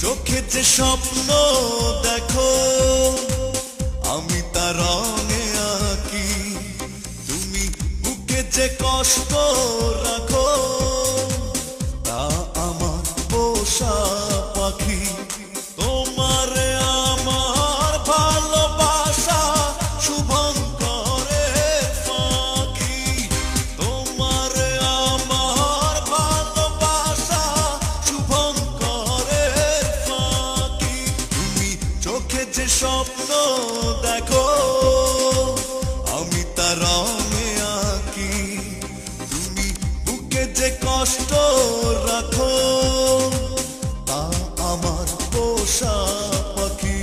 চোখে যে স্বপ্ন দেখো আমি তার রঙে আঁকি, তুমি বুকে যে কষ্ট রাখো তা আমার পোষা পাখি। তোমার আমার ভালোবাসা শুভঙ্করের ফাঁকি, তোমার আমার ভালোবাসা শুভঙ্করের ফাঁকি। তুমি চোখে যে স্বপ্ন দেখো আমি তার রঙে আঁকি, তুমি বুকে যে কষ্ট রাখো তা আমার পোষা পাখি।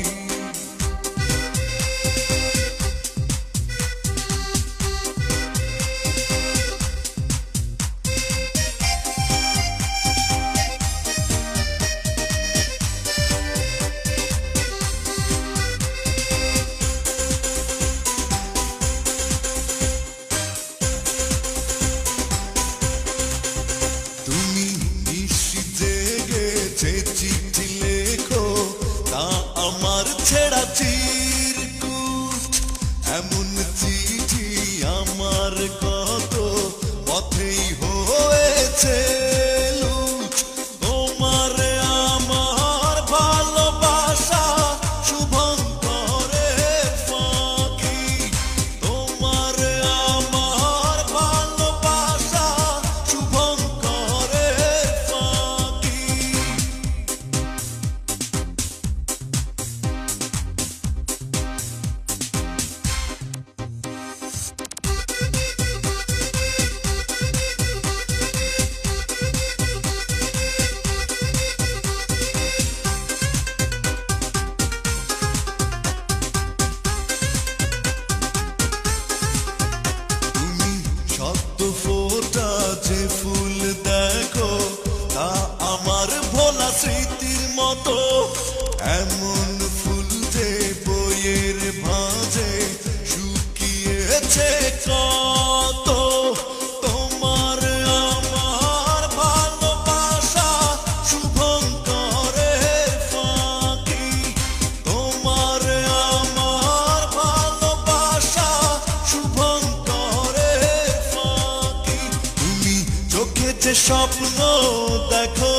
তুমি নিশি জেগে যে চিঠি লেখো তা আমার ছেঁড়া চিরকুট, এমন চিঠি আমার কত পথেই হয়েছে লুট। তোমার আমার ভালোবাসা শুভঙ্করের ফাঁকি, তোমার আমার ভালোবাসা শুভঙ্করের ফাঁকি। তুমি সদ্য ফোটা যে ফুল দেখো তা আমার ভোলা স্মৃতির মতো, এমন ফুল যে বইয়ের ভাঁজে শুকিয়েছে কত। তোমার আমার ভালোবাসা শুভঙ্করের ফাঁকি, তোমার আমার ভালোবাসা শুভঙ্করের ফাঁকি। তুমি চোখে যে স্বপ্ন দেখো